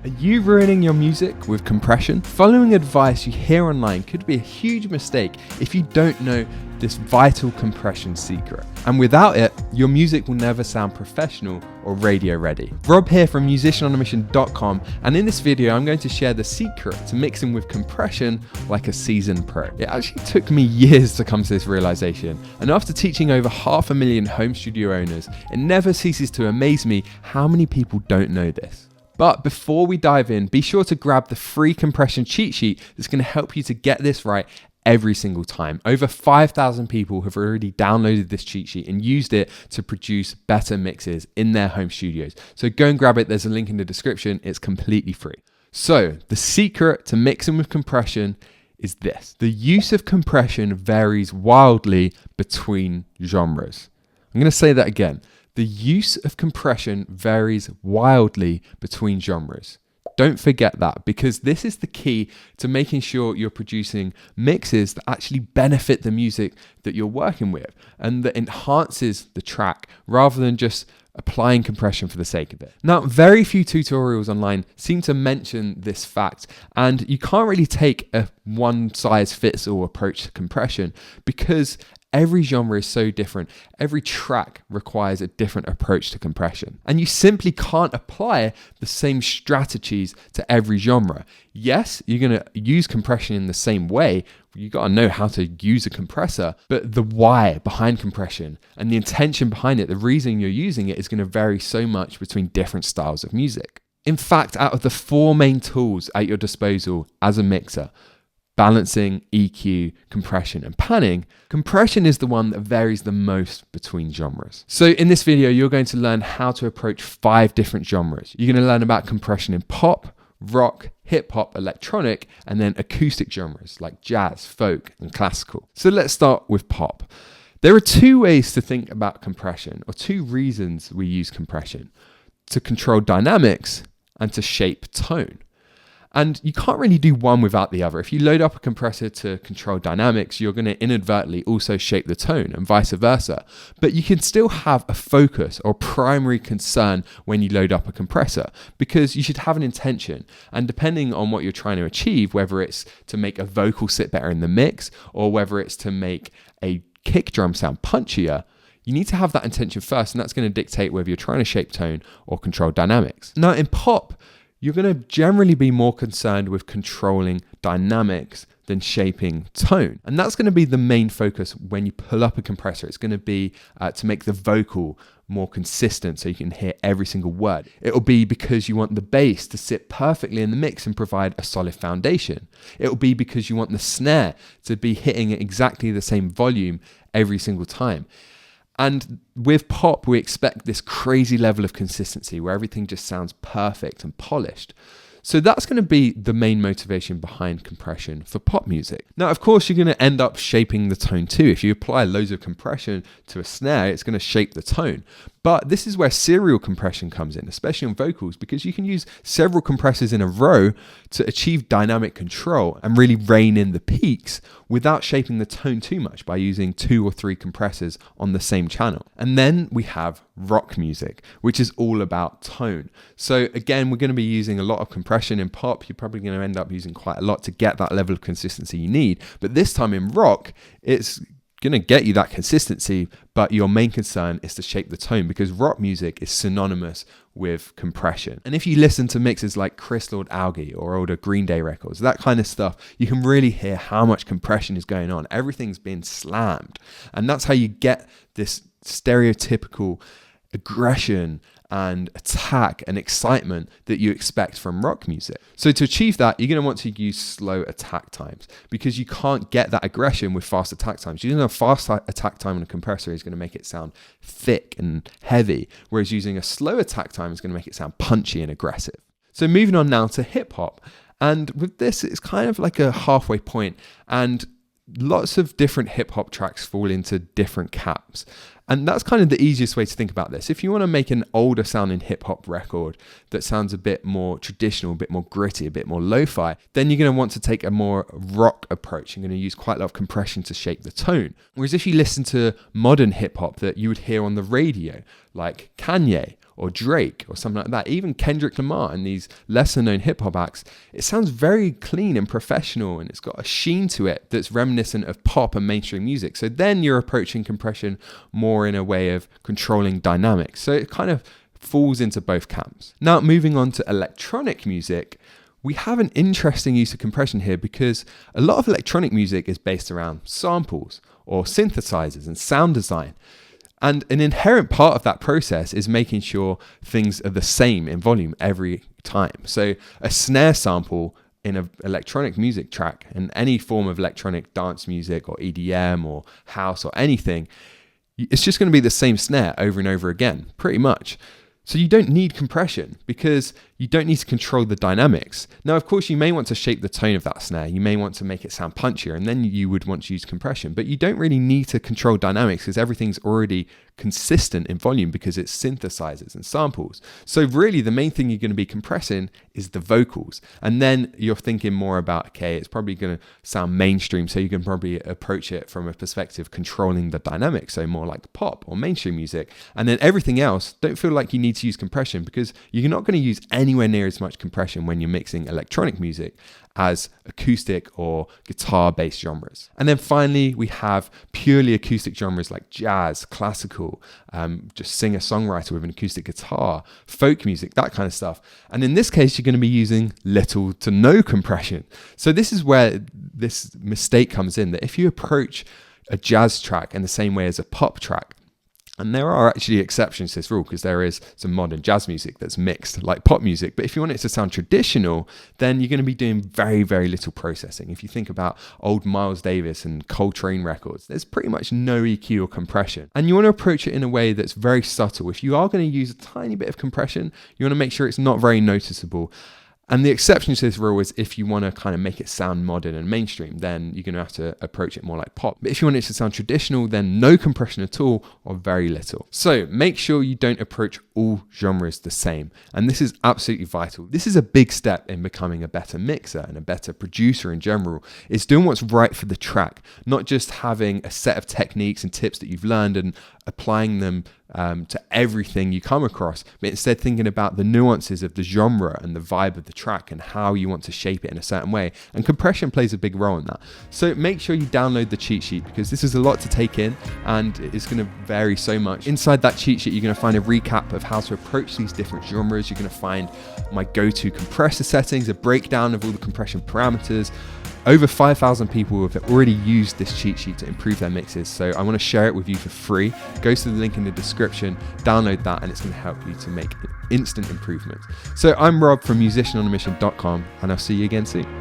Are you ruining your music with compression? Following advice you hear online could be a huge mistake if you don't know this vital compression secret. And without it, your music will never sound professional or radio ready. Rob here from musicianonamission.com, and in this video I'm going to share the secret to mixing with compression like a seasoned pro. It actually took me years to come to this realization, and after teaching over 500,000 home studio owners, it never ceases to amaze me how many people don't know this. But before we dive in, be sure to grab the free compression cheat sheet that's going to help you to get this right every single time. Over 5,000 people have already downloaded this cheat sheet and used it to produce better mixes in their home studios. So go and grab it. There's a link in the description. It's completely free. So the secret to mixing with compression is this. The use of compression varies wildly between genres. I'm going to say that again. The use of compression varies wildly between genres. Don't forget that, because this is the key to making sure you're producing mixes that actually benefit the music that you're working with and that enhances the track rather than just applying compression for the sake of it. Now, very few tutorials online seem to mention this fact, and you can't really take a one-size-fits-all approach to compression because every genre is so different. Every track requires a different approach to compression. And you simply can't apply the same strategies to every genre. Yes, you're going to use compression in the same way. You got to know how to use a compressor, but the why behind compression and the intention behind it, the reason you're using it, is going to vary so much between different styles of music. In fact, out of the 4 main tools at your disposal as a mixer, balancing, EQ, compression, and panning, compression is the one that varies the most between genres. So in this video, you're going to learn how to approach 5 different genres. You're going to learn about compression in pop, rock, hip hop, electronic, and then acoustic genres like jazz, folk, and classical. So let's start with pop. There are 2 ways to think about compression, or 2 reasons we use compression: to control dynamics and to shape tone. And you can't really do one without the other. If you load up a compressor to control dynamics, you're going to inadvertently also shape the tone and vice versa. But you can still have a focus or primary concern when you load up a compressor, because you should have an intention. And depending on what you're trying to achieve, whether it's to make a vocal sit better in the mix or whether it's to make a kick drum sound punchier, you need to have that intention first, and that's going to dictate whether you're trying to shape tone or control dynamics. Now in pop, you're going to generally be more concerned with controlling dynamics than shaping tone. And that's going to be the main focus when you pull up a compressor. It's going to be to make the vocal more consistent so you can hear every single word. It'll be because you want the bass to sit perfectly in the mix and provide a solid foundation. It'll be because you want the snare to be hitting at exactly the same volume every single time. And with pop, we expect this crazy level of consistency where everything just sounds perfect and polished. So that's going to be the main motivation behind compression for pop music. Now, of course, you're going to end up shaping the tone too. If you apply loads of compression to a snare, it's going to shape the tone. But this is where serial compression comes in, especially on vocals, because you can use several compressors in a row to achieve dynamic control and really rein in the peaks without shaping the tone too much by using 2 or 3 compressors on the same channel. And then we have rock music, which is all about tone. So again, we're going to be using a lot of compression in pop. You're probably going to end up using quite a lot to get that level of consistency you need. But this time in rock, it's going to get you that consistency, but your main concern is to shape the tone, because rock music is synonymous with compression. And if you listen to mixes like Chris Lord Alge or older Green Day records, that kind of stuff, you can really hear how much compression is going on. Everything's been slammed. And that's how you get this stereotypical aggression and attack and excitement that you expect from rock music. So to achieve that, you're going to want to use slow attack times, because you can't get that aggression with fast attack times. Using a fast attack time on a compressor is going to make it sound thick and heavy, whereas using a slow attack time is going to make it sound punchy and aggressive. So moving on now to hip hop. And with this, it's kind of like a halfway point, and lots of different hip hop tracks fall into different camps. And that's kind of the easiest way to think about this. If you want to make an older sounding hip hop record that sounds a bit more traditional, a bit more gritty, a bit more lo-fi, then you're going to want to take a more rock approach. You're going to use quite a lot of compression to shape the tone. Whereas if you listen to modern hip hop that you would hear on the radio, like Kanye or Drake or something like that, even Kendrick Lamar and these lesser known hip hop acts, it sounds very clean and professional, and it's got a sheen to it that's reminiscent of pop and mainstream music. So then you're approaching compression more in a way of controlling dynamics. So it kind of falls into both camps. Now, moving on to electronic music, we have an interesting use of compression here because a lot of electronic music is based around samples or synthesizers and sound design. And an inherent part of that process is making sure things are the same in volume every time. So a snare sample in an electronic music track and any form of electronic dance music or EDM or house or anything, it's just going to be the same snare over and over again, pretty much. So you don't need compression because you don't need to control the dynamics. Now, of course, you may want to shape the tone of that snare. You may want to make it sound punchier, and then you would want to use compression. But you don't really need to control dynamics because everything's already consistent in volume because it's synthesizers and samples. So really, the main thing you're going to be compressing is the vocals. And then you're thinking more about, okay, it's probably going to sound mainstream, so you can probably approach it from a perspective controlling the dynamics, so more like pop or mainstream music. And then everything else, don't feel like you need to use compression because you're not going to use anywhere near as much compression when you're mixing electronic music as acoustic or guitar-based genres. And then finally, we have purely acoustic genres like jazz, classical, just singer-songwriter with an acoustic guitar, folk music, that kind of stuff. And in this case, you're going to be using little to no compression. So this is where this mistake comes in, that if you approach a jazz track in the same way as a pop track, and there are actually exceptions to this rule because there is some modern jazz music that's mixed like pop music. But if you want it to sound traditional, then you're going to be doing very, very little processing. If you think about old Miles Davis and Coltrane records, there's pretty much no EQ or compression. And you want to approach it in a way that's very subtle. If you are going to use a tiny bit of compression, you want to make sure it's not very noticeable. And the exception to this rule is if you want to kind of make it sound modern and mainstream, then you're going to have to approach it more like pop. But if you want it to sound traditional, then no compression at all or very little. So make sure you don't approach all genres the same. And this is absolutely vital. This is a big step in becoming a better mixer and a better producer in general. It's doing what's right for the track, not just having a set of techniques and tips that you've learned and applying them to everything you come across, but instead thinking about the nuances of the genre and the vibe of the track and how you want to shape it in a certain way. And compression plays a big role in that. So make sure you download the cheat sheet because this is a lot to take in and it's going to vary so much. Inside that cheat sheet, you're going to find a recap of how to approach these different genres. You're going to find my go-to compressor settings, a breakdown of all the compression parameters. Over 5,000 people have already used this cheat sheet to improve their mixes, so I want to share it with you for free. Go to the link in the description, download that, and it's going to help you to make instant improvements. So I'm Rob from musicianonamission.com, and I'll see you again soon.